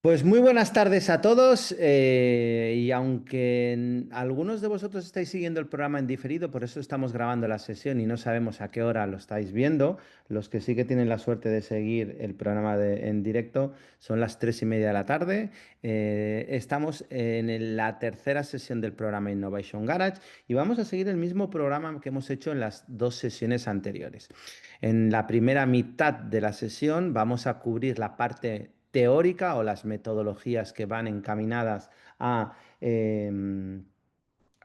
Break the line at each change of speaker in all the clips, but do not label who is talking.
Pues muy buenas tardes a todos y aunque algunos de vosotros estáis siguiendo el programa en diferido, por eso estamos grabando la sesión y no sabemos a qué hora lo estáis viendo, los que sí que tienen la suerte de seguir el programa en directo son las 3:30 de la tarde. Estamos en la tercera sesión del programa Innovation Garage y vamos a seguir el mismo programa que hemos hecho en las dos sesiones anteriores. En la primera mitad de la sesión vamos a cubrir la parte teórica o las metodologías que van encaminadas a,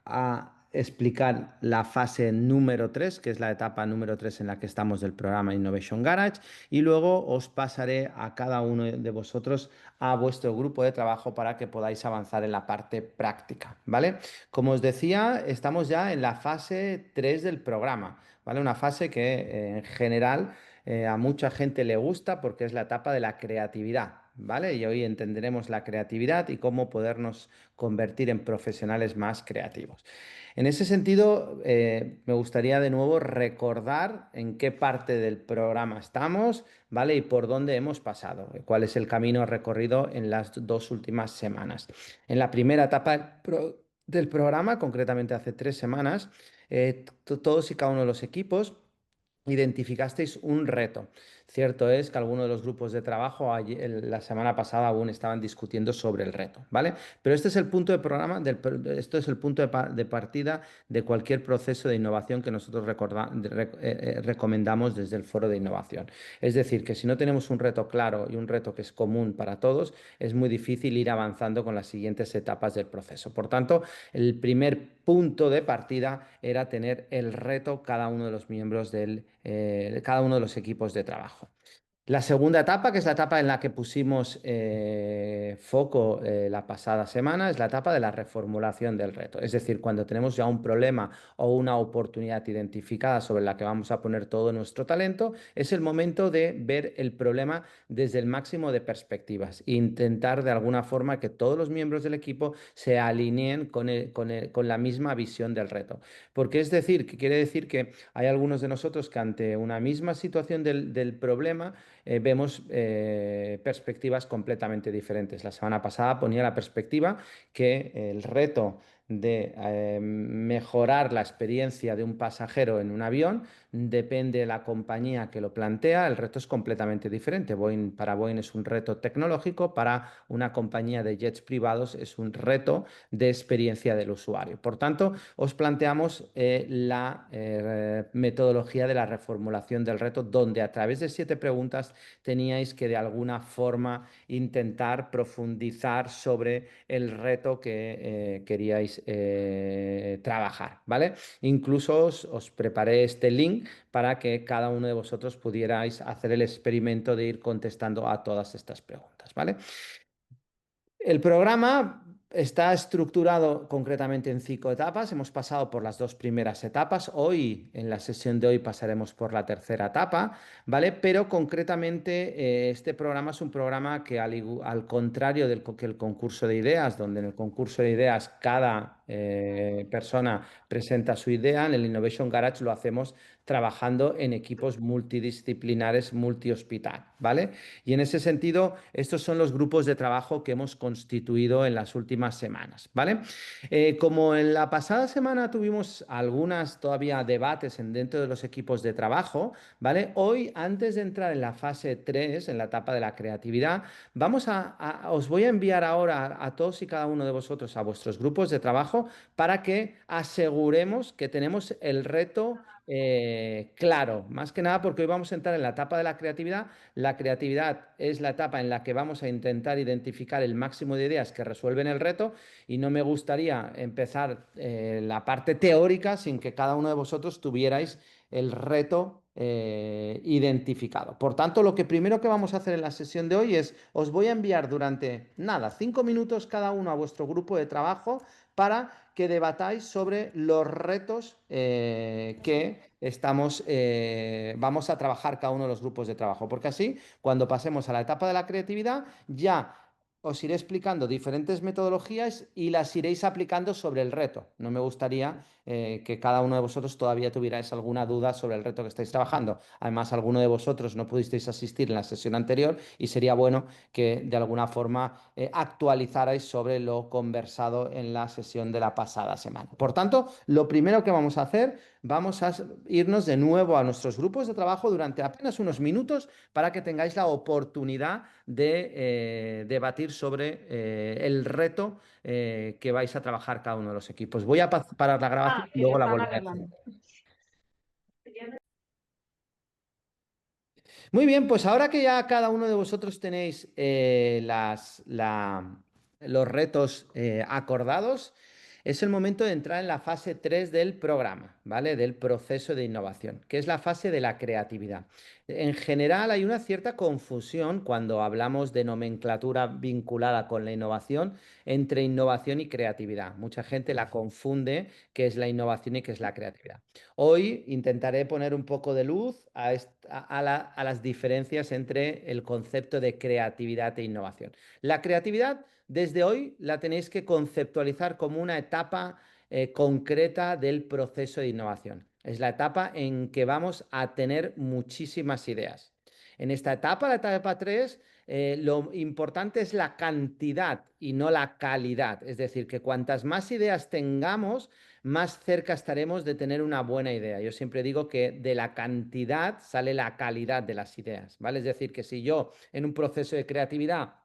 a explicar la fase número 3, que es la etapa número 3 en la que estamos del programa Innovation Garage, y luego os pasaré a cada uno de vosotros a vuestro grupo de trabajo para que podáis avanzar en la parte práctica, ¿vale? Como os decía, estamos ya en la fase 3 del programa, ¿vale? Una fase que en general a mucha gente le gusta porque es la etapa de la creatividad, ¿vale? Y hoy entenderemos la creatividad y cómo podernos convertir en profesionales más creativos. En ese sentido, me gustaría de nuevo recordar en qué parte del programa estamos, ¿vale? Y por dónde hemos pasado, cuál es el camino recorrido en las dos últimas semanas. En la primera etapa del programa, concretamente hace 3 semanas, todos y cada uno de los equipos identificasteis un reto. Cierto es que algunos de los grupos de trabajo la semana pasada aún estaban discutiendo sobre el reto, ¿vale? Pero este es el punto de programa, esto es el punto de partida de cualquier proceso de innovación que nosotros recomendamos desde el foro de innovación. Es decir, que si no tenemos un reto claro y un reto que es común para todos, es muy difícil ir avanzando con las siguientes etapas del proceso. Por tanto, el primer punto de partida era tener el reto cada uno de los miembros cada uno de los equipos de trabajo. La segunda etapa, que es la etapa en la que pusimos foco la pasada semana, es la etapa de la reformulación del reto. Es decir, cuando tenemos ya un problema o una oportunidad identificada sobre la que vamos a poner todo nuestro talento, es el momento de ver el problema desde el máximo de perspectivas e intentar de alguna forma que todos los miembros del equipo se alineen con la misma visión del reto. Porque es decir, que quiere decir que hay algunos de nosotros que ante una misma situación del problema, vemos perspectivas completamente diferentes. La semana pasada ponía la perspectiva que el reto de mejorar la experiencia de un pasajero en un avión depende de la compañía que lo plantea. El reto es completamente diferente. Para Boeing es un reto tecnológico, para una compañía de jets privados es un reto de experiencia del usuario. Por tanto, os planteamos la metodología de la reformulación del reto, donde a través de 7 preguntas teníais que de alguna forma intentar profundizar sobre el reto que queríais trabajar, ¿vale? Incluso os preparé este link para que cada uno de vosotros pudierais hacer el experimento de ir contestando a todas estas preguntas, ¿vale? El programa está estructurado concretamente en 5 etapas. Hemos pasado por las dos primeras etapas. Hoy, en la sesión de hoy, pasaremos por la tercera etapa, ¿vale? Pero concretamente este programa es un programa que al contrario que el concurso de ideas, donde en el concurso de ideas cada persona presenta su idea, en el Innovation Garage lo hacemos trabajando en equipos multidisciplinares, multihospital, ¿vale? Y en ese sentido, estos son los grupos de trabajo que hemos constituido en las últimas semanas, ¿vale? Como en la pasada semana tuvimos algunas todavía debates dentro de los equipos de trabajo, ¿vale? Hoy, antes de entrar en la fase 3, en la etapa de la creatividad, os voy a enviar ahora a todos y cada uno de vosotros a vuestros grupos de trabajo para que aseguremos que tenemos el reto claro, más que nada porque hoy vamos a entrar en la etapa de la creatividad. La creatividad es la etapa en la que vamos a intentar identificar el máximo de ideas que resuelven el reto y no me gustaría empezar la parte teórica sin que cada uno de vosotros tuvierais el reto identificado. Por tanto, lo que primero que vamos a hacer en la sesión de hoy es, os voy a enviar durante, nada, 5 minutos cada uno a vuestro grupo de trabajo para que debatáis sobre los retos vamos a trabajar cada uno de los grupos de trabajo, porque así, cuando pasemos a la etapa de la creatividad, ya os iré explicando diferentes metodologías y las iréis aplicando sobre el reto. No me gustaría que cada uno de vosotros todavía tuvierais alguna duda sobre el reto que estáis trabajando. Además, alguno de vosotros no pudisteis asistir en la sesión anterior y sería bueno que de alguna forma actualizarais sobre lo conversado en la sesión de la pasada semana. Por tanto, lo primero que vamos a hacer, vamos a irnos de nuevo a nuestros grupos de trabajo durante apenas unos minutos para que tengáis la oportunidad de debatir sobre el reto que vais a trabajar cada uno de los equipos. Voy a parar la grabación y
Que
luego la
están
volveré a hacer.
arreglando.
Muy bien, pues ahora que ya cada uno de vosotros tenéis los retos acordados, es el momento de entrar en la fase 3 del programa, ¿vale? Del proceso de innovación, que es la fase de la creatividad. En general hay una cierta confusión cuando hablamos de nomenclatura vinculada con la innovación entre innovación y creatividad. Mucha gente la confunde qué es la innovación y qué es la creatividad. Hoy intentaré poner un poco de luz a las diferencias entre el concepto de creatividad e innovación. La creatividad, desde hoy, la tenéis que conceptualizar como una etapa concreta del proceso de innovación. Es la etapa en que vamos a tener muchísimas ideas. En esta etapa, la etapa 3, lo importante es la cantidad y no la calidad. Es decir, que cuantas más ideas tengamos, más cerca estaremos de tener una buena idea. Yo siempre digo que de la cantidad sale la calidad de las ideas, ¿vale? Es decir, que si yo en un proceso de creatividad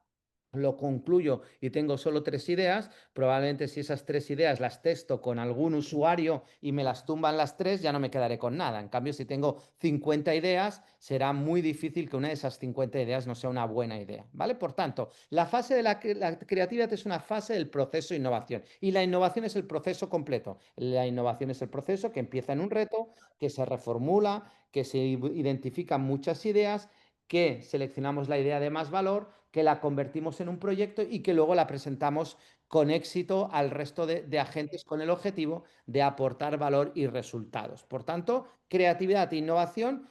lo concluyo y tengo solo 3 ideas, probablemente si esas 3 ideas las testo con algún usuario y me las tumban las 3, ya no me quedaré con nada. En cambio, si tengo 50 ideas, será muy difícil que una de esas 50 ideas no sea una buena idea, ¿vale? Por tanto, la fase de la creatividad es una fase del proceso de innovación y la innovación es el proceso completo. La innovación es el proceso que empieza en un reto, que se reformula, que se identifican muchas ideas, que seleccionamos la idea de más valor, que la convertimos en un proyecto y que luego la presentamos con éxito al resto de agentes con el objetivo de aportar valor y resultados. Por tanto, creatividad e innovación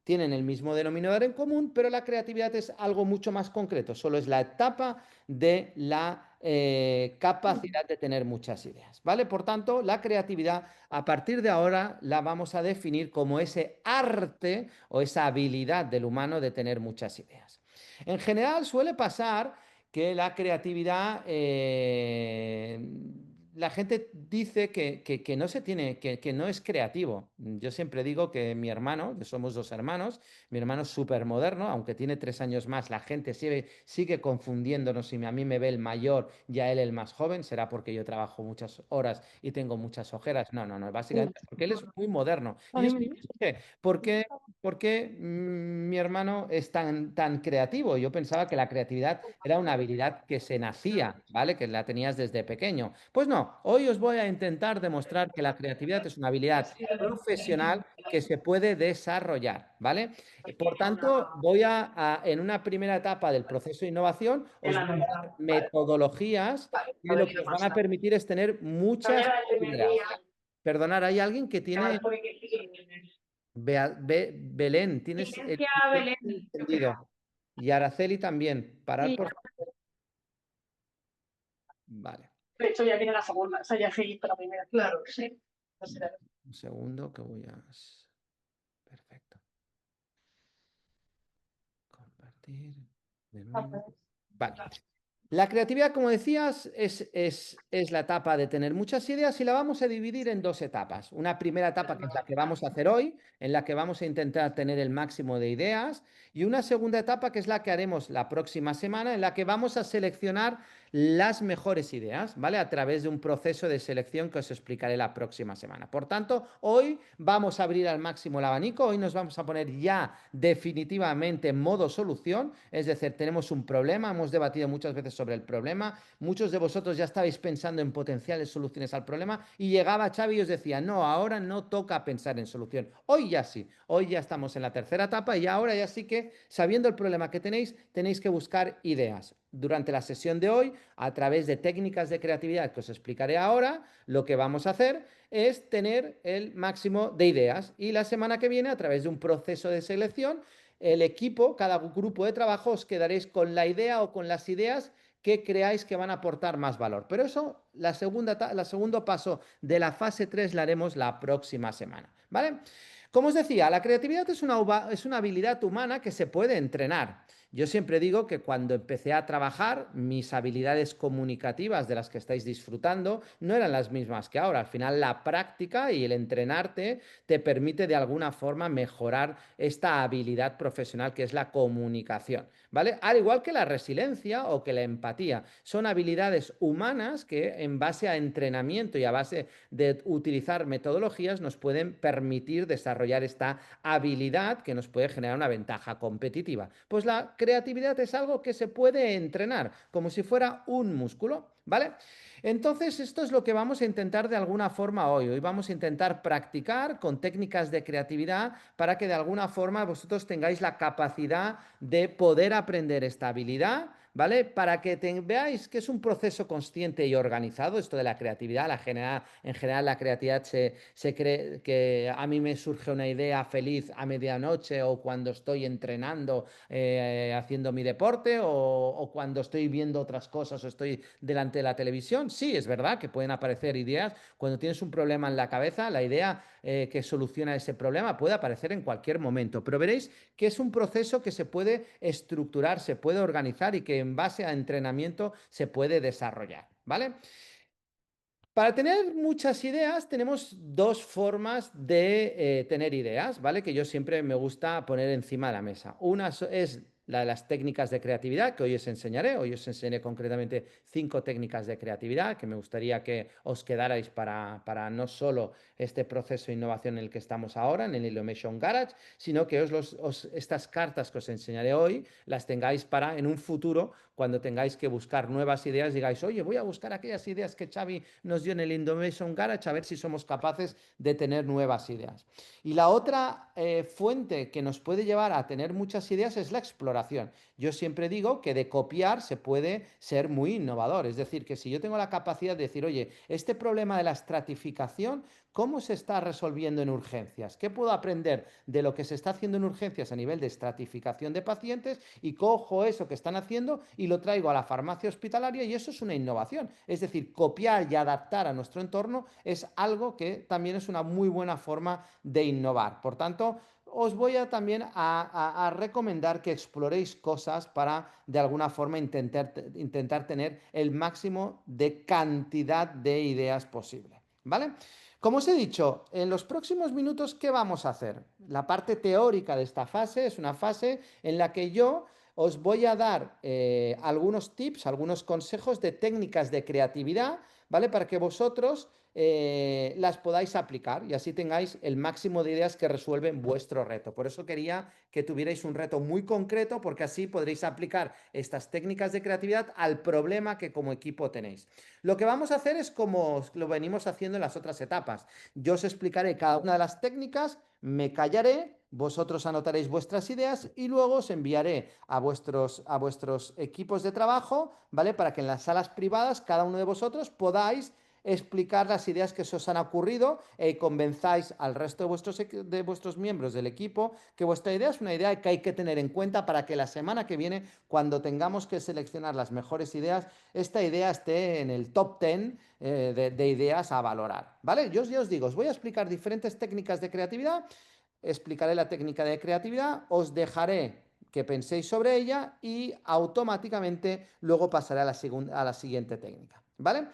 tienen el mismo denominador en común, pero la creatividad es algo mucho más concreto, solo es la etapa de la capacidad de tener muchas ideas, ¿vale? Por tanto, la creatividad a partir de ahora la vamos a definir como ese arte o esa habilidad del humano de tener muchas ideas. En general suele pasar que la creatividad, la gente dice que no se tiene, que no es creativo. Yo siempre digo que mi hermano, que somos 2 hermanos, mi hermano es súper moderno, aunque tiene 3 años más, la gente sigue confundiéndonos y a mí me ve el mayor y a él el más joven. ¿Será porque yo trabajo muchas horas y tengo muchas ojeras? No, no, no, básicamente porque él es muy moderno. Y es porque mi hermano es tan creativo. Yo pensaba que la creatividad era una habilidad que se nacía, ¿vale? Que la tenías desde pequeño. Pues no, hoy os voy a intentar demostrar que la creatividad es una habilidad profesional que se puede desarrollar, ¿vale? Por tanto, en una primera etapa del proceso de innovación, os voy a dar metodologías que lo que os van a permitir es tener muchas ideas. Perdonar, hay alguien que tiene Belén, tienes el
Licencia
micrófono
Belén, yo creo.
encendido. Y Araceli también. Parar
Sí,
por favor. Vale.
de hecho ya tiene la segunda, o sea, ya seguí la primera. Claro, sí. No será.
Un segundo que voy a... Perfecto. Compartir de nuevo. Vale. La creatividad, como decías, es la etapa de tener muchas ideas y la vamos a dividir en 2 etapas. Una primera etapa que es la que vamos a hacer hoy, en la que vamos a intentar tener el máximo de ideas, y una segunda etapa que es la que haremos la próxima semana, en la que vamos a seleccionar las mejores ideas, ¿vale? A través de un proceso de selección que os explicaré la próxima semana. Por tanto, hoy vamos a abrir al máximo el abanico, hoy nos vamos a poner ya definitivamente en modo solución, es decir, tenemos un problema, hemos debatido muchas veces sobre el problema, muchos de vosotros ya estabais pensando en potenciales soluciones al problema y llegaba Xavi y os decía, no, ahora no toca pensar en solución, hoy ya sí, hoy ya estamos en la tercera etapa y ahora ya sí que, sabiendo el problema que tenéis que buscar ideas. Durante la sesión de hoy, a través de técnicas de creatividad que os explicaré ahora, lo que vamos a hacer es tener el máximo de ideas y la semana que viene, a través de un proceso de selección, el equipo, cada grupo de trabajo, os quedaréis con la idea o con las ideas que creáis que van a aportar más valor. Pero eso, la segundo paso de la fase 3 la haremos la próxima semana, ¿vale? Como os decía, la creatividad es una habilidad humana que se puede entrenar. Yo siempre digo que cuando empecé a trabajar, mis habilidades comunicativas de las que estáis disfrutando no eran las mismas que ahora. Al final, la práctica y el entrenarte te permite de alguna forma mejorar esta habilidad profesional que es la comunicación, ¿vale? Al igual que la resiliencia o que la empatía. Son habilidades humanas que en base a entrenamiento y a base de utilizar metodologías nos pueden permitir desarrollar esta habilidad que nos puede generar una ventaja competitiva. Pues la creatividad es algo que se puede entrenar, como si fuera un músculo, ¿vale? Entonces, esto es lo que vamos a intentar de alguna forma hoy. Hoy vamos a intentar practicar con técnicas de creatividad para que de alguna forma vosotros tengáis la capacidad de poder aprender esta habilidad, ¿vale? Para que veáis que es un proceso consciente y organizado, esto de la creatividad. En general, la creatividad se cree que a mí me surge una idea feliz a medianoche o cuando estoy entrenando, haciendo mi deporte o cuando estoy viendo otras cosas o estoy delante de la televisión. Sí, es verdad que pueden aparecer ideas. Cuando tienes un problema en la cabeza, la idea que soluciona ese problema puede aparecer en cualquier momento, pero veréis que es un proceso que se puede estructurar, se puede organizar y que en base a entrenamiento se puede desarrollar, ¿vale? Para tener muchas ideas tenemos dos formas de tener ideas, ¿vale? Que yo siempre me gusta poner encima de la mesa. Una es la de las técnicas de creatividad, que hoy os enseñaré. Hoy os enseñaré concretamente 5 técnicas de creatividad que me gustaría que os quedarais para no solo este proceso de innovación en el que estamos ahora, en el Innovation Garage, sino que estas cartas que os enseñaré hoy las tengáis para en un futuro, cuando tengáis que buscar nuevas ideas, digáis, oye, voy a buscar aquellas ideas que Xavi nos dio en el Innovation Garage a ver si somos capaces de tener nuevas ideas. Y la otra fuente que nos puede llevar a tener muchas ideas es la exploración. Yo siempre digo que de copiar se puede ser muy innovador. Es decir, que si yo tengo la capacidad de decir, oye, este problema de la estratificación, ¿cómo se está resolviendo en urgencias? ¿Qué puedo aprender de lo que se está haciendo en urgencias a nivel de estratificación de pacientes? Y cojo eso que están haciendo y lo traigo a la farmacia hospitalaria y eso es una innovación. Es decir, copiar y adaptar a nuestro entorno es algo que también es una muy buena forma de innovar. Por tanto, os voy a también a recomendar que exploréis cosas para de alguna forma intentar tener el máximo de cantidad de ideas posible. ¿Vale? Como os he dicho, en los próximos minutos, ¿qué vamos a hacer? La parte teórica de esta fase es una fase en la que yo os voy a dar algunos tips, algunos consejos de técnicas de creatividad, ¿vale? Para que vosotros las podáis aplicar y así tengáis el máximo de ideas que resuelven vuestro reto. Por eso quería que tuvierais un reto muy concreto, porque así podréis aplicar estas técnicas de creatividad al problema que como equipo tenéis. Lo que vamos a hacer es como lo venimos haciendo en las otras etapas. Yo os explicaré cada una de las técnicas, me callaré, vosotros anotaréis vuestras ideas y luego os enviaré a vuestros equipos de trabajo, ¿vale? Para que en las salas privadas cada uno de vosotros podáis explicar las ideas que se os han ocurrido y convenzáis al resto de vuestros miembros del equipo que vuestra idea es una idea que hay que tener en cuenta para que la semana que viene, cuando tengamos que seleccionar las mejores ideas, esta idea esté en el top 10 de ideas a valorar, ¿vale? Yo os digo, os voy a explicar diferentes técnicas de creatividad, explicaré la técnica de creatividad, os dejaré que penséis sobre ella y automáticamente luego pasaré a la siguiente técnica, ¿vale?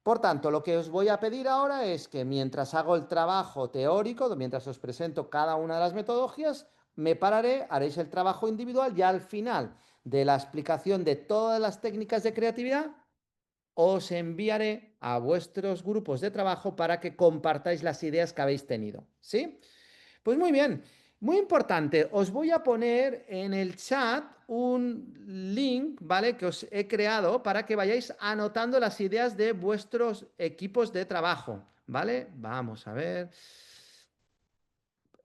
Por tanto, lo que os voy a pedir ahora es que mientras hago el trabajo teórico, mientras os presento cada una de las metodologías, me pararé, haréis el trabajo individual y al final de la explicación de todas las técnicas de creatividad, os enviaré a vuestros grupos de trabajo para que compartáis las ideas que habéis tenido. ¿Sí? Pues muy bien, muy importante, os voy a poner en el chat un link, ¿vale? Que os he creado para que vayáis anotando las ideas de vuestros equipos de trabajo, ¿vale? Vamos a ver,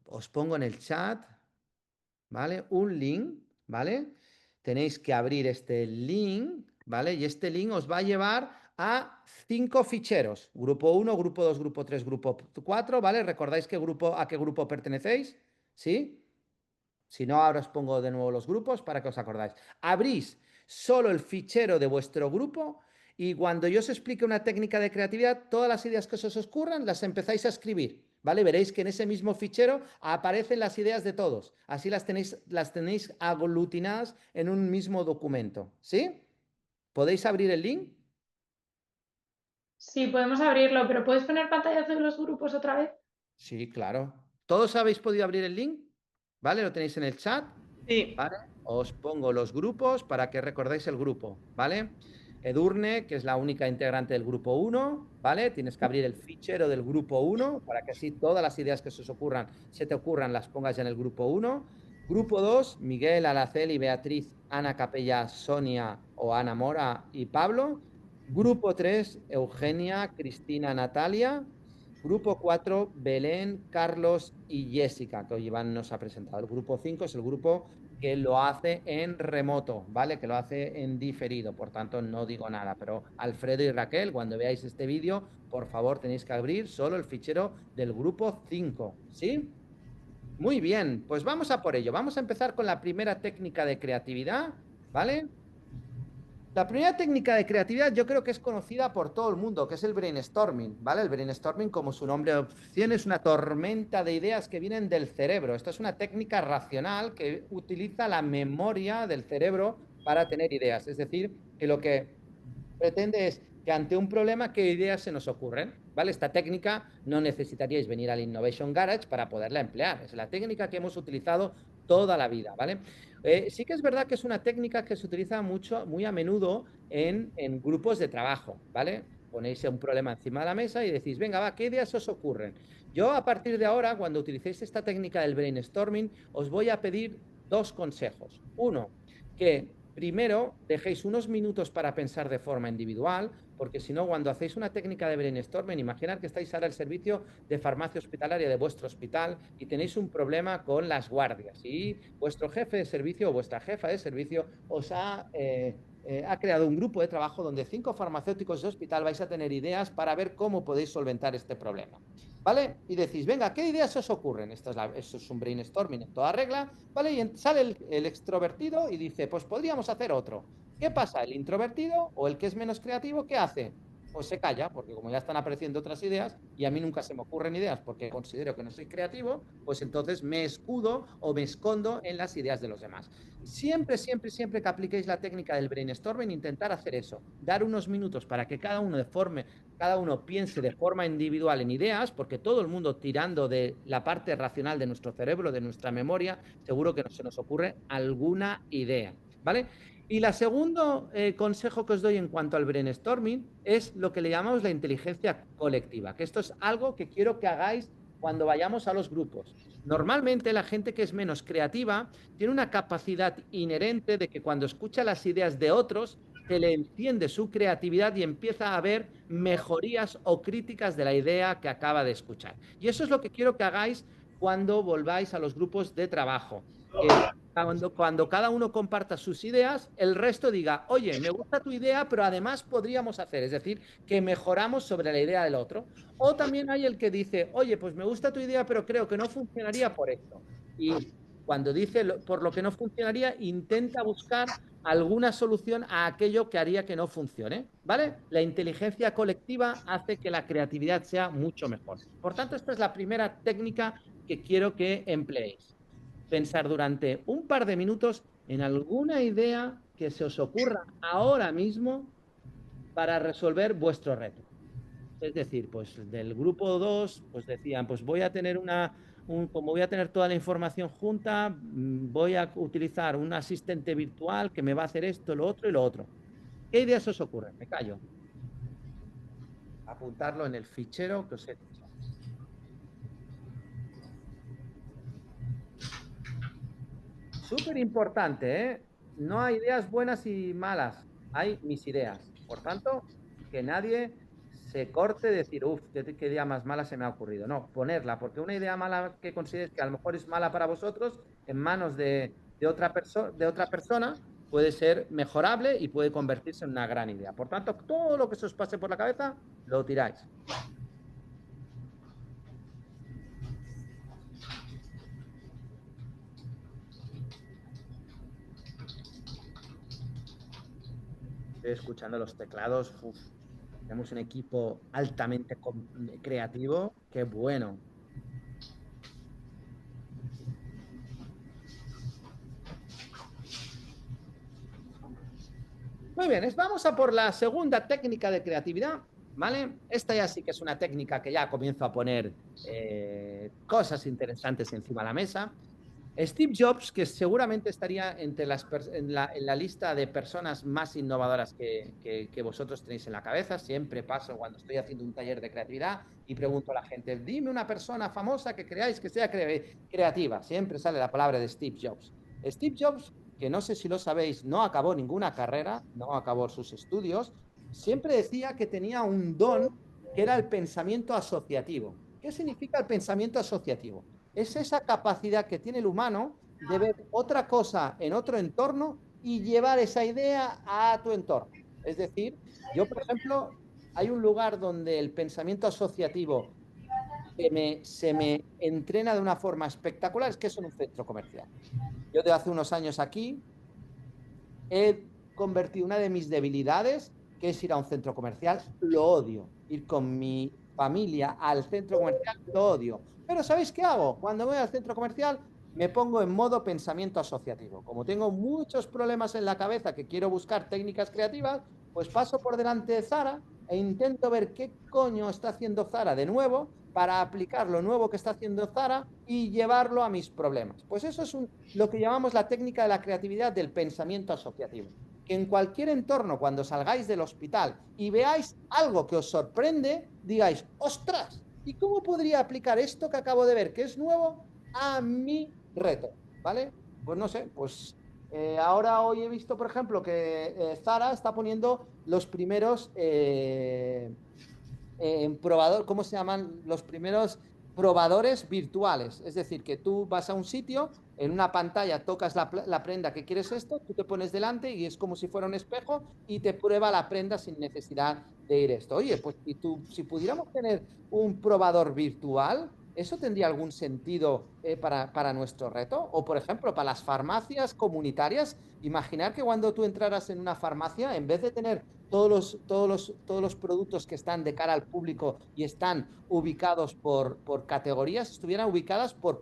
os pongo en el chat, ¿vale? Un link, ¿vale? Tenéis que abrir este link, ¿vale? Y este link os va a llevar a 5 ficheros. Grupo uno, grupo 2, grupo 3, grupo 4, ¿vale? ¿Recordáis a qué grupo pertenecéis? ¿Sí? Si no, ahora os pongo de nuevo los grupos para que os acordáis. Abrís solo el fichero de vuestro grupo y cuando yo os explique una técnica de creatividad, todas las ideas que se os ocurran las empezáis a escribir, ¿vale? Veréis que en ese mismo fichero aparecen las ideas de todos. Así las tenéis aglutinadas en un mismo documento, ¿sí? ¿Podéis abrir el link?
Sí, podemos abrirlo, pero ¿puedes poner pantallazo de los grupos otra vez?
Sí, claro. ¿Todos habéis podido abrir el link? ¿Vale? Lo tenéis en el chat.
Sí.
¿Vale? Os pongo los grupos para que recordéis el grupo, ¿vale? Edurne, que es la única integrante del grupo 1, ¿vale? Tienes que abrir el fichero del grupo 1 para que así todas las ideas que se te ocurran, las pongas ya en el grupo 1. Grupo 2, Miguel, Araceli, Beatriz, Ana Capella, Sonia o Ana Mora y Pablo. Grupo 3, Eugenia, Cristina, Natalia. Grupo 4, Belén, Carlos y Jessica, que hoy Iván nos ha presentado. El grupo 5 es el grupo que lo hace en remoto, ¿vale? Que lo hace en diferido, por tanto no digo nada, pero Alfredo y Raquel, cuando veáis este vídeo, por favor tenéis que abrir solo el fichero del grupo 5, ¿sí? Muy bien, pues vamos a por ello. Vamos a empezar con la primera técnica de creatividad, ¿vale? La primera técnica de creatividad yo creo que es conocida por todo el mundo, que es el brainstorming, ¿vale? El brainstorming, como su nombre opción, es una tormenta de ideas que vienen del cerebro. Esto es una técnica racional que utiliza la memoria del cerebro para tener ideas. Es decir, que lo que pretende es que ante un problema, ¿qué ideas se nos ocurren? ¿Vale? Esta técnica no necesitaríais venir al Innovation Garage para poderla emplear. Es la técnica que hemos utilizado toda la vida, ¿vale? Sí que es verdad que es una técnica que se utiliza mucho, muy a menudo en grupos de trabajo, ¿vale? Ponéis un problema encima de la mesa y decís, venga, va, ¿qué ideas os ocurren? Yo a partir de ahora, cuando utilicéis esta técnica del brainstorming, os voy a pedir dos consejos. Uno, que primero dejéis unos minutos para pensar de forma individual, porque si no, cuando hacéis una técnica de brainstorming, imaginad que estáis ahora al servicio de farmacia hospitalaria de vuestro hospital y tenéis un problema con las guardias y vuestro jefe de servicio o vuestra jefa de servicio os ha creado un grupo de trabajo donde 5 farmacéuticos de hospital vais a tener ideas para ver cómo podéis solventar este problema. ¿Vale? Y decís, venga, ¿qué ideas os ocurren? Esto es un brainstorming en toda regla, ¿vale? Y sale el extrovertido y dice, pues podríamos hacer otro. ¿Qué pasa? El introvertido o el que es menos creativo, ¿qué hace? Pues se calla, porque como ya están apareciendo otras ideas y a mí nunca se me ocurren ideas porque considero que no soy creativo, pues entonces me escudo o me escondo en las ideas de los demás. Siempre, siempre, siempre que apliquéis la técnica del brainstorming, intentar hacer eso, dar unos minutos para que cada uno piense de forma individual en ideas, porque todo el mundo tirando de la parte racional de nuestro cerebro, de nuestra memoria, seguro que se nos ocurre alguna idea, ¿vale? Y el segundo consejo que os doy en cuanto al brainstorming es lo que le llamamos la inteligencia colectiva, que esto es algo que quiero que hagáis cuando vayamos a los grupos. Normalmente la gente que es menos creativa tiene una capacidad inherente de que cuando escucha las ideas de otros se le enciende su creatividad y empieza a ver mejorías o críticas de la idea que acaba de escuchar. Y eso es lo que quiero que hagáis cuando volváis a los grupos de trabajo. Que cuando cada uno comparta sus ideas, el resto diga, oye, me gusta tu idea, pero además podríamos hacer, es decir, que mejoramos sobre la idea del otro. O también hay el que dice, oye, pues me gusta tu idea, pero creo que no funcionaría por esto. Y cuando dice por lo que no funcionaría, intenta buscar alguna solución a aquello que haría que no funcione, ¿vale? La inteligencia colectiva hace que la creatividad sea mucho mejor. Por tanto, esta es la primera técnica que quiero que empleéis. Pensar durante un par de minutos en alguna idea que se os ocurra ahora mismo para resolver vuestro reto. Es decir, pues del grupo 2, pues decían, pues voy a tener como voy a tener toda la información junta, voy a utilizar un asistente virtual que me va a hacer esto, lo otro y lo otro. ¿Qué ideas os ocurren? Me callo. Apuntarlo en el fichero que os he dicho. Súper importante, ¿eh? No hay ideas buenas y malas, hay mis ideas. Por tanto, que nadie se corte de decir, uff, qué idea más mala se me ha ocurrido. No, ponerla, porque una idea mala que consideres que a lo mejor es mala para vosotros, en manos de otra persona, puede ser mejorable y puede convertirse en una gran idea. Por tanto, todo lo que se os pase por la cabeza, lo tiráis. Estoy escuchando los teclados. Uf, tenemos un equipo altamente creativo. Qué bueno. Muy bien, vamos a por la segunda técnica de creatividad, ¿vale? Esta ya sí que es una técnica que ya comienzo a poner cosas interesantes encima de la mesa. Steve Jobs, que seguramente estaría entre en la lista de personas más innovadoras que vosotros tenéis en la cabeza. Siempre paso cuando estoy haciendo un taller de creatividad y pregunto a la gente, dime una persona famosa que creáis que sea creativa. Siempre sale la palabra de Steve Jobs. Steve Jobs, que no sé si lo sabéis, no acabó ninguna carrera, no acabó sus estudios, siempre decía que tenía un don que era el pensamiento asociativo. ¿Qué significa el pensamiento asociativo? Es esa capacidad que tiene el humano de ver otra cosa en otro entorno y llevar esa idea a tu entorno. Es decir, yo, por ejemplo, hay un lugar donde el pensamiento asociativo se me entrena de una forma espectacular, es que es en un centro comercial. Yo de hace unos años aquí he convertido una de mis debilidades, que es ir a un centro comercial, lo odio. Ir con mi familia al centro comercial, lo odio. Pero ¿sabéis qué hago? Cuando voy al centro comercial, me pongo en modo pensamiento asociativo. Como tengo muchos problemas en la cabeza que quiero buscar técnicas creativas, pues paso por delante de Zara e intento ver qué coño está haciendo Zara de nuevo para aplicar lo nuevo que está haciendo Zara y llevarlo a mis problemas. Pues eso es lo que llamamos la técnica de la creatividad del pensamiento asociativo. Que en cualquier entorno, cuando salgáis del hospital y veáis algo que os sorprende, digáis, ostras, ¿y cómo podría aplicar esto que acabo de ver, que es nuevo, a mi reto? ¿Vale? Pues no sé, pues ahora hoy he visto, por ejemplo, que Zara está poniendo los primeros probador, ¿cómo se llaman? Los primeros probadores virtuales. Es decir, que tú vas a un sitio, en una pantalla tocas la prenda que quieres esto, tú te pones delante y es como si fuera un espejo y te prueba la prenda sin necesidad de ir esto. Oye, pues si pudiéramos tener un probador virtual, ¿eso tendría algún sentido para nuestro reto? O, por ejemplo, para las farmacias comunitarias, imaginar que cuando tú entraras en una farmacia, en vez de tener todos los productos que están de cara al público y están ubicados por categorías, estuvieran ubicadas por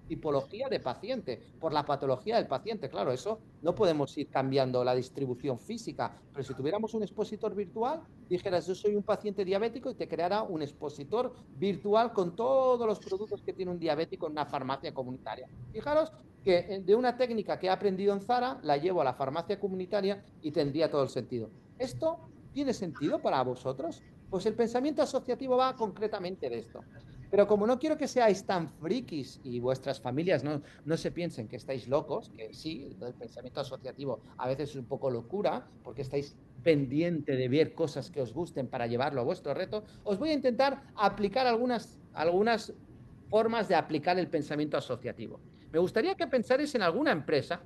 tipología de paciente, por la patología del paciente. Claro, eso no podemos ir cambiando la distribución física, pero si tuviéramos un expositor virtual, dijeras, yo soy un paciente diabético y te creara un expositor virtual con todos los productos que tiene un diabético en una farmacia comunitaria. Fijaros que de una técnica que he aprendido en Zara, la llevo a la farmacia comunitaria y tendría todo el sentido. ¿Esto tiene sentido para vosotros? Pues el pensamiento asociativo va concretamente de esto. Pero como no quiero que seáis tan frikis y vuestras familias no se piensen que estáis locos, que sí, el pensamiento asociativo a veces es un poco locura, porque estáis pendiente de ver cosas que os gusten para llevarlo a vuestro reto, os voy a intentar aplicar algunas formas de aplicar el pensamiento asociativo. Me gustaría que pensarais en alguna empresa,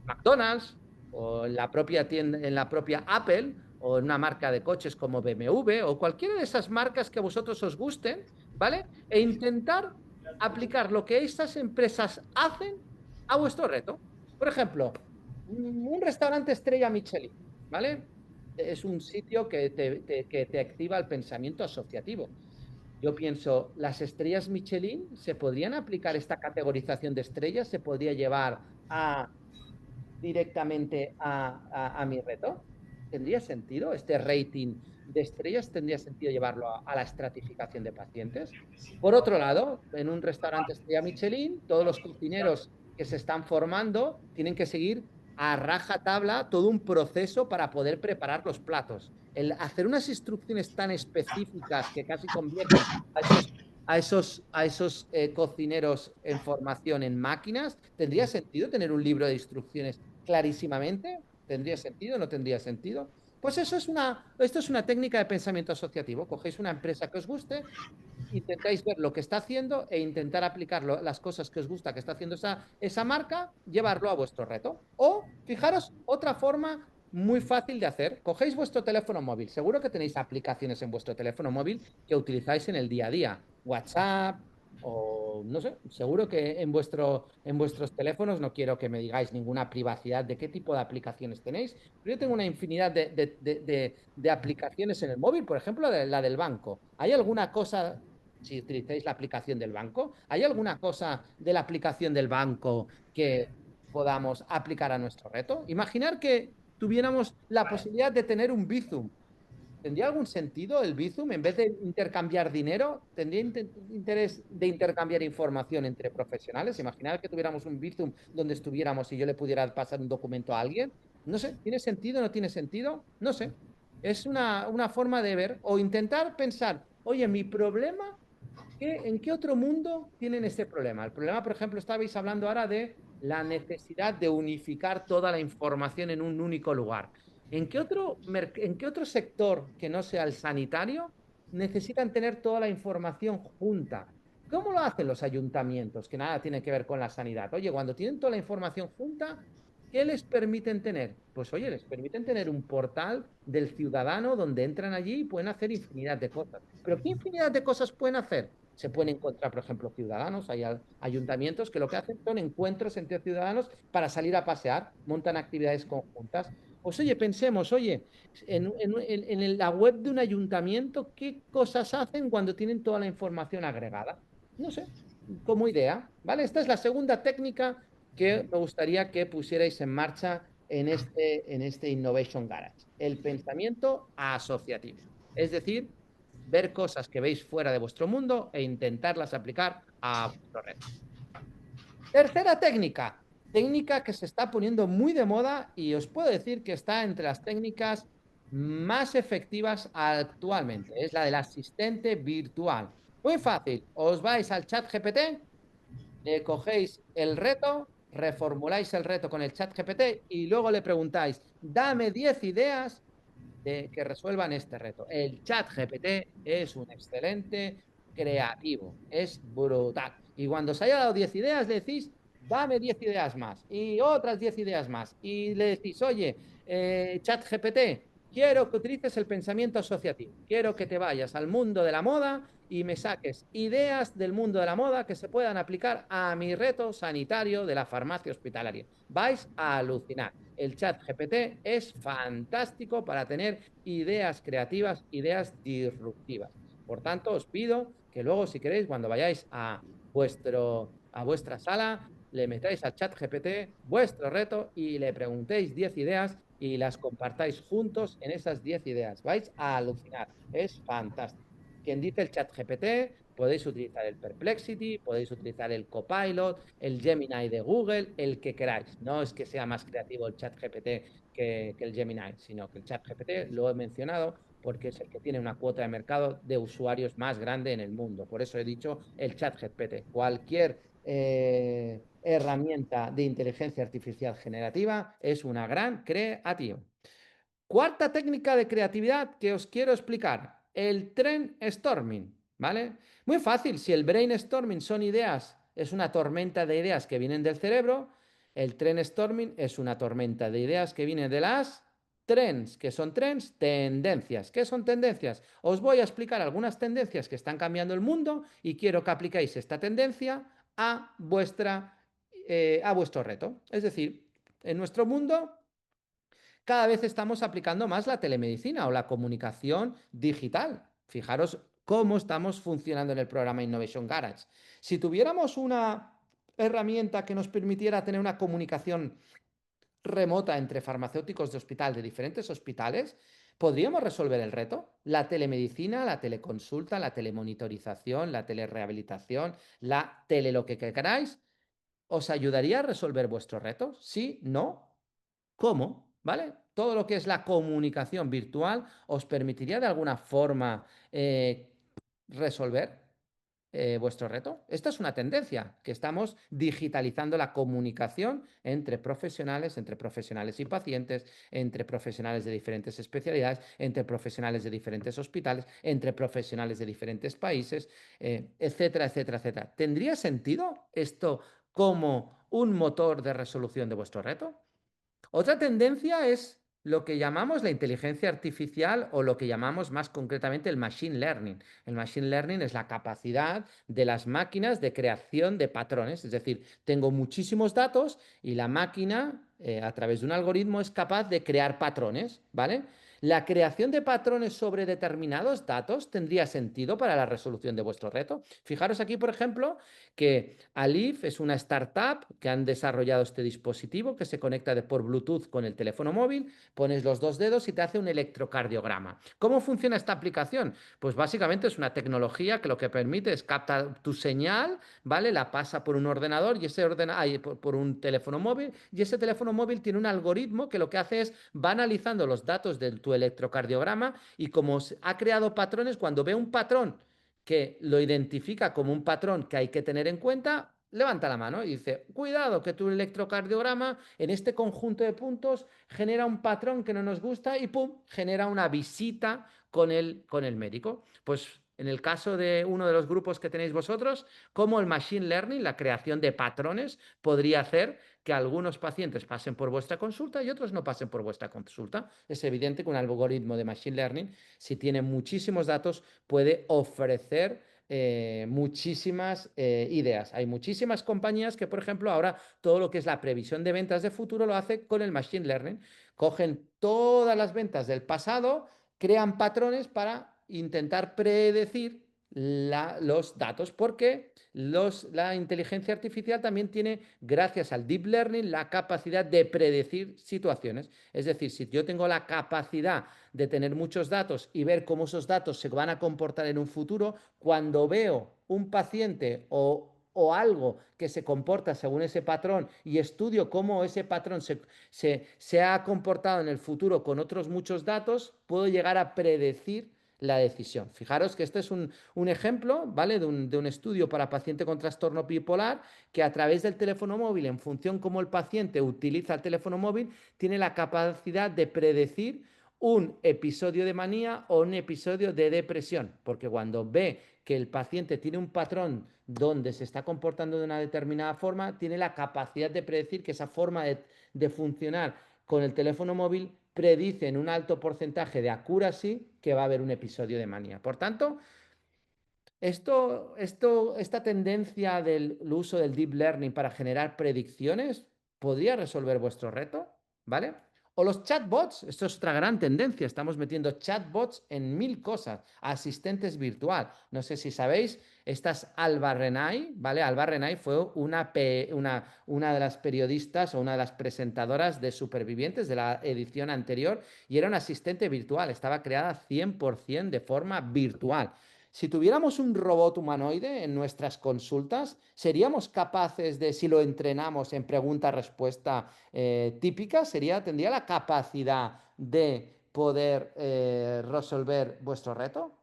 McDonald's, o en la propia tienda, en la propia Apple, o en una marca de coches como BMW, o cualquiera de esas marcas que a vosotros os gusten, ¿vale? E intentar aplicar lo que estas empresas hacen a vuestro reto. Por ejemplo, un restaurante estrella Michelin, ¿vale? Es un sitio que te activa el pensamiento asociativo. Yo pienso, las estrellas Michelin, ¿se podrían aplicar esta categorización de estrellas? ¿Se podría llevar directamente a mi reto? ¿Tendría sentido? ¿Este rating de estrellas tendría sentido llevarlo a la estratificación de pacientes? Por otro lado, en un restaurante estrella Michelin, todos los cocineros que se están formando tienen que seguir a rajatabla todo un proceso para poder preparar los platos. El hacer unas instrucciones tan específicas que casi convierten a esos cocineros en formación en máquinas, ¿tendría sentido tener un libro de instrucciones clarísimamente? ¿Tendría sentido? ¿No tendría sentido? Pues esto es una técnica de pensamiento asociativo. Cogéis una empresa que os guste, intentáis ver lo que está haciendo e intentar aplicar las cosas que os gusta que está haciendo esa marca, llevarlo a vuestro reto. O, fijaros, otra forma muy fácil de hacer. Cogéis vuestro teléfono móvil. Seguro que tenéis aplicaciones en vuestro teléfono móvil que utilizáis en el día a día. WhatsApp, O no sé, seguro que en vuestros teléfonos, no quiero que me digáis ninguna privacidad de qué tipo de aplicaciones tenéis, pero yo tengo una infinidad de aplicaciones en el móvil, por ejemplo, la del banco. ¿Hay alguna cosa, si utilizáis la aplicación del banco, hay alguna cosa de la aplicación del banco que podamos aplicar a nuestro reto? Imaginar que tuviéramos la posibilidad de tener un Bizum. ¿Tendría algún sentido el Bizum? En vez de intercambiar dinero, ¿tendría interés de intercambiar información entre profesionales? Imaginar que tuviéramos un Bizum donde estuviéramos y yo le pudiera pasar un documento a alguien. No sé, ¿tiene sentido? ¿No tiene sentido? No sé. Es una forma de ver o intentar pensar, oye, mi problema, ¿en qué otro mundo tienen este problema? El problema, por ejemplo, estabais hablando ahora de la necesidad de unificar toda la información en un único lugar. ¿En qué otro sector que no sea el sanitario necesitan tener toda la información junta? ¿Cómo lo hacen los ayuntamientos? Que nada tiene que ver con la sanidad. Oye, cuando tienen toda la información junta, ¿qué les permiten tener? Pues oye, les permiten tener un portal del ciudadano donde entran allí y pueden hacer infinidad de cosas. ¿Pero qué infinidad de cosas pueden hacer? Se pueden encontrar, por ejemplo, ciudadanos, hay ayuntamientos que lo que hacen son encuentros entre ciudadanos para salir a pasear, montan actividades conjuntas. Pues oye, pensemos, oye, en la web de un ayuntamiento, ¿qué cosas hacen cuando tienen toda la información agregada? No sé, como idea, ¿vale? Esta es la segunda técnica que me gustaría que pusierais en marcha en este Innovation Garage, el pensamiento asociativo. Es decir, ver cosas que veis fuera de vuestro mundo e intentarlas aplicar a vuestro reto. Tercera técnica que se está poniendo muy de moda y os puedo decir que está entre las técnicas más efectivas actualmente. Es la del asistente virtual. Muy fácil, os vais al chat GPT, cogéis el reto, reformuláis el reto con el chat GPT y luego le preguntáis, dame 10 ideas que resuelvan este reto. El chat GPT es un excelente creativo, es brutal. Y cuando os haya dado 10 ideas, le decís, dame 10 ideas más y otras 10 ideas más. Y le decís, oye, chat GPT, quiero que utilices el pensamiento asociativo. Quiero que te vayas al mundo de la moda y me saques ideas del mundo de la moda que se puedan aplicar a mi reto sanitario de la farmacia hospitalaria. Vais a alucinar. El chat GPT es fantástico para tener ideas creativas, ideas disruptivas. Por tanto, os pido que luego, si queréis, cuando vayáis a vuestra sala, le metáis al chat GPT vuestro reto y le preguntéis 10 ideas y las compartáis juntos en esas 10 ideas. Vais a alucinar. Es fantástico. Quien dice el chat GPT, podéis utilizar el Perplexity, podéis utilizar el Copilot, el Gemini de Google, el que queráis. No es que sea más creativo el chat GPT que el Gemini, sino que el chat GPT lo he mencionado porque es el que tiene una cuota de mercado de usuarios más grande en el mundo. Por eso he dicho el chat GPT. Cualquier herramienta de inteligencia artificial generativa es una gran creativa. Cuarta técnica de creatividad que os quiero explicar, el brainstorming, ¿vale? Muy fácil, si el brainstorming son ideas, es una tormenta de ideas que vienen del cerebro, el brainstorming es una tormenta de ideas que vienen de las trends. ¿Qué son trends? Tendencias. ¿Qué son tendencias? Os voy a explicar algunas tendencias que están cambiando el mundo y quiero que apliquéis esta tendencia a vuestro reto. Es decir, en nuestro mundo cada vez estamos aplicando más la telemedicina o la comunicación digital. Fijaros cómo estamos funcionando en el programa Innovation Garage. Si tuviéramos una herramienta que nos permitiera tener una comunicación remota entre farmacéuticos de hospital, de diferentes hospitales, ¿podríamos resolver el reto? La telemedicina, la teleconsulta, la telemonitorización, la telerehabilitación, la tele lo que queráis, ¿os ayudaría a resolver vuestro reto? ¿Sí? ¿No? ¿Cómo? ¿Vale? Todo lo que es la comunicación virtual os permitiría de alguna forma resolver vuestro reto. Esta es una tendencia, que estamos digitalizando la comunicación entre profesionales y pacientes, entre profesionales de diferentes especialidades, entre profesionales de diferentes hospitales, entre profesionales de diferentes países, etcétera, etcétera, etcétera. ¿Tendría sentido esto como un motor de resolución de vuestro reto? Otra tendencia es lo que llamamos la inteligencia artificial o lo que llamamos más concretamente el machine learning. El machine learning es la capacidad de las máquinas de creación de patrones, es decir, tengo muchísimos datos y la máquina, a través de un algoritmo, es capaz de crear patrones, ¿vale? La creación de patrones sobre determinados datos tendría sentido para la resolución de vuestro reto. Fijaros aquí, por ejemplo, que Alif es una startup que han desarrollado este dispositivo que se conecta por Bluetooth con el teléfono móvil, pones los dos dedos y te hace un electrocardiograma. ¿Cómo funciona esta aplicación? Pues básicamente es una tecnología que lo que permite es captar tu señal, ¿vale? La pasa por un ordenador y ese por un teléfono móvil, y ese teléfono móvil tiene un algoritmo que lo que hace es va analizando los datos de tu electrocardiograma y como ha creado patrones, cuando ve un patrón que lo identifica como un patrón que hay que tener en cuenta, levanta la mano y dice, cuidado que tu electrocardiograma en este conjunto de puntos genera un patrón que no nos gusta y ¡pum!, genera una visita con el médico. Pues en el caso de uno de los grupos que tenéis vosotros, cómo el machine learning, la creación de patrones, podría hacer que algunos pacientes pasen por vuestra consulta y otros no pasen por vuestra consulta. Es evidente que un algoritmo de machine learning, si tiene muchísimos datos, puede ofrecer muchísimas ideas. Hay muchísimas compañías que, por ejemplo, ahora todo lo que es la previsión de ventas de futuro lo hace con el machine learning. Cogen todas las ventas del pasado, crean patrones para intentar predecir los datos, porque la inteligencia artificial también tiene, gracias al deep learning, la capacidad de predecir situaciones. Es decir, si yo tengo la capacidad de tener muchos datos y ver cómo esos datos se van a comportar en un futuro, cuando veo un paciente o algo que se comporta según ese patrón y estudio cómo ese patrón se ha comportado en el futuro con otros muchos datos, puedo llegar a predecir la decisión. Fijaros que este es un ejemplo, ¿vale? De un estudio para paciente con trastorno bipolar que a través del teléfono móvil, en función cómo el paciente utiliza el teléfono móvil, tiene la capacidad de predecir un episodio de manía o un episodio de depresión, porque cuando ve que el paciente tiene un patrón donde se está comportando de una determinada forma, tiene la capacidad de predecir que esa forma de funcionar con el teléfono móvil predice en un alto porcentaje de accuracy que va a haber un episodio de manía. Por tanto, esta tendencia del uso del deep learning para generar predicciones podría resolver vuestro reto, ¿vale? O los chatbots, esto es otra gran tendencia, estamos metiendo chatbots en 1000 cosas, asistentes virtual. No sé si sabéis, esta es Alba Renay, ¿vale? Alba Renay fue una de las periodistas o una de las presentadoras de Supervivientes de la edición anterior y era un asistente virtual, estaba creada 100% de forma virtual. Si tuviéramos un robot humanoide en nuestras consultas, ¿seríamos capaces de, si lo entrenamos en pregunta-respuesta típica, tendría la capacidad de poder resolver vuestro reto?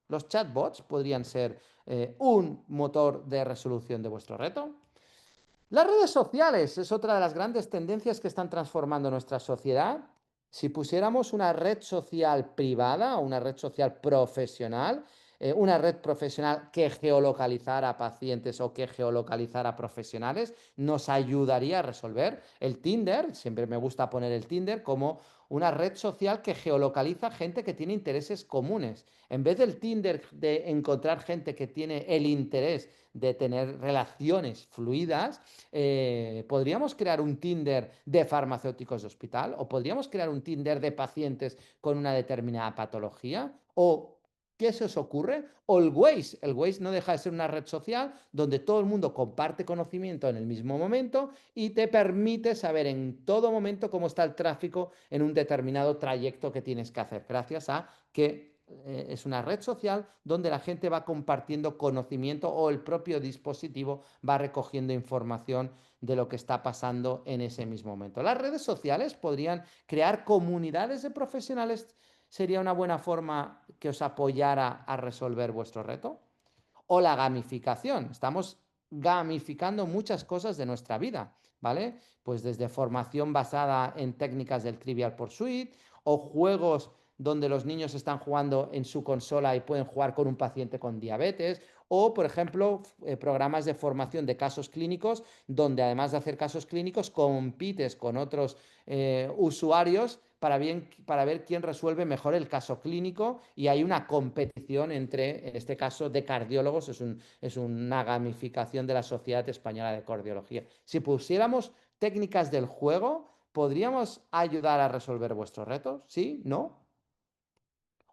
¿Los chatbots podrían ser un motor de resolución de vuestro reto? Las redes sociales es otra de las grandes tendencias que están transformando nuestra sociedad. Si pusiéramos una red social privada o una red social profesional, una red profesional que geolocalizara a pacientes o que geolocalizara a profesionales, nos ayudaría a resolver. El Tinder, siempre me gusta poner el Tinder como una red social que geolocaliza gente que tiene intereses comunes. En vez del Tinder de encontrar gente que tiene el interés de tener relaciones fluidas, podríamos crear un Tinder de farmacéuticos de hospital o podríamos crear un Tinder de pacientes con una determinada patología o ¿qué se os ocurre? O el Waze no deja de ser una red social donde todo el mundo comparte conocimiento en el mismo momento y te permite saber en todo momento cómo está el tráfico en un determinado trayecto que tienes que hacer, gracias a que es una red social donde la gente va compartiendo conocimiento o el propio dispositivo va recogiendo información de lo que está pasando en ese mismo momento. Las redes sociales podrían crear comunidades de profesionales. ¿Sería una buena forma que os apoyara a resolver vuestro reto? O la gamificación. Estamos gamificando muchas cosas de nuestra vida, ¿vale? Pues desde formación basada en técnicas del Trivial Pursuit o juegos donde los niños están jugando en su consola y pueden jugar con un paciente con diabetes, o, por ejemplo, programas de formación de casos clínicos, donde además de hacer casos clínicos, compites con otros usuarios para ver quién resuelve mejor el caso clínico, y hay una competición entre, en este caso, de cardiólogos. Es una gamificación de la Sociedad Española de Cardiología. Si pusiéramos técnicas del juego, ¿podríamos ayudar a resolver vuestros retos? ¿Sí? ¿No?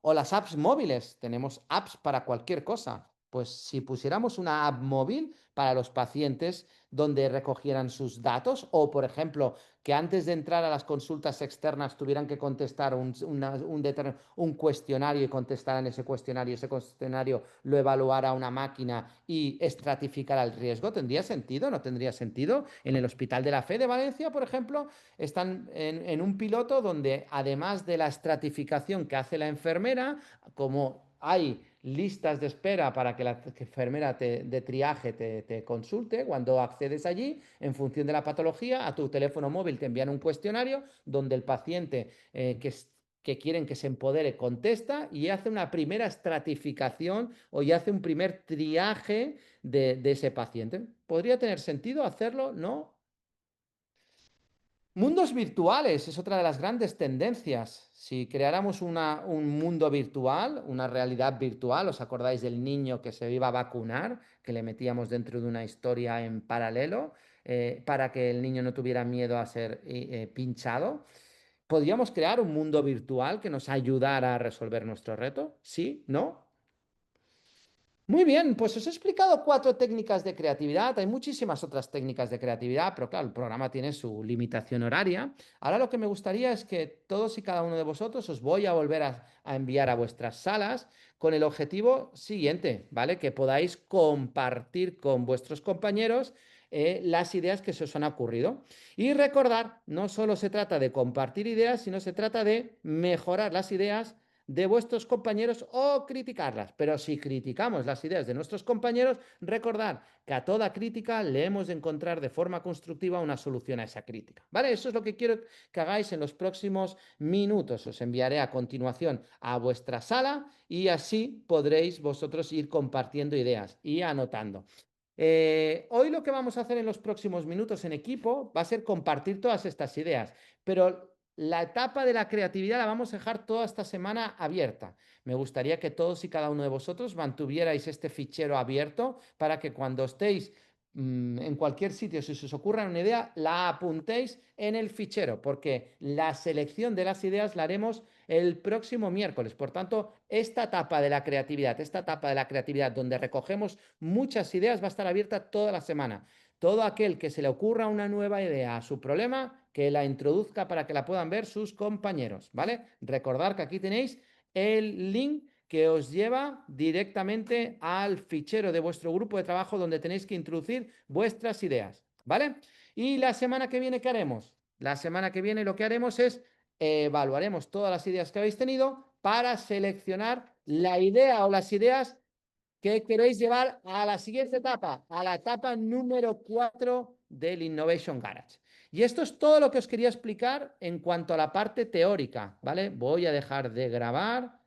O las apps móviles, tenemos apps para cualquier cosa. Pues si pusiéramos una app móvil para los pacientes donde recogieran sus datos, o por ejemplo, que antes de entrar a las consultas externas tuvieran que contestar un cuestionario y contestaran ese cuestionario lo evaluara una máquina y estratificara el riesgo, ¿tendría sentido? ¿No tendría sentido? En el Hospital de la Fe de Valencia, por ejemplo, están en un piloto donde, además de la estratificación que hace la enfermera, como hay listas de espera para que la enfermera de triaje te consulte, cuando accedes allí, en función de la patología, a tu teléfono móvil te envían un cuestionario donde el paciente que quieren que se empodere contesta y hace una primera estratificación o ya hace un primer triaje de ese paciente. ¿Podría tener sentido hacerlo? ¿No? Mundos virtuales es otra de las grandes tendencias. Si creáramos un mundo virtual, una realidad virtual, ¿os acordáis del niño que se iba a vacunar, que le metíamos dentro de una historia en paralelo para que el niño no tuviera miedo a ser pinchado? ¿Podríamos crear un mundo virtual que nos ayudara a resolver nuestro reto? ¿Sí? ¿No? Muy bien, pues os he explicado 4 técnicas de creatividad. Hay muchísimas otras técnicas de creatividad, pero claro, el programa tiene su limitación horaria. Ahora lo que me gustaría es que todos y cada uno de vosotros os voy a volver a enviar a vuestras salas con el objetivo siguiente, ¿vale? Que podáis compartir con vuestros compañeros las ideas que se os han ocurrido. Y recordar, no solo se trata de compartir ideas, sino se trata de mejorar las ideas de vuestros compañeros o criticarlas. Pero si criticamos las ideas de nuestros compañeros, recordad que a toda crítica le hemos de encontrar de forma constructiva una solución a esa crítica. ¿Vale? Eso es lo que quiero que hagáis en los próximos minutos. Os enviaré a continuación a vuestra sala y así podréis vosotros ir compartiendo ideas y anotando. Hoy lo que vamos a hacer en los próximos minutos en equipo va a ser compartir todas estas ideas, pero la etapa de la creatividad la vamos a dejar toda esta semana abierta. Me gustaría que todos y cada uno de vosotros mantuvierais este fichero abierto para que cuando estéis en cualquier sitio, si se os ocurra una idea, la apuntéis en el fichero, porque la selección de las ideas la haremos el próximo miércoles. Por tanto, esta etapa de la creatividad donde recogemos muchas ideas, va a estar abierta toda la semana. Todo aquel que se le ocurra una nueva idea a su problema, que la introduzca para que la puedan ver sus compañeros, ¿vale? Recordad que aquí tenéis el link que os lleva directamente al fichero de vuestro grupo de trabajo donde tenéis que introducir vuestras ideas, ¿vale? Y la semana que viene, ¿qué haremos? La semana que viene lo que haremos es evaluaremos todas las ideas que habéis tenido para seleccionar la idea o las ideas que queréis llevar a la siguiente etapa, a la etapa número 4 del Innovation Garage. Y esto es todo lo que os quería explicar en cuanto a la parte teórica, ¿vale? Voy a dejar de grabar.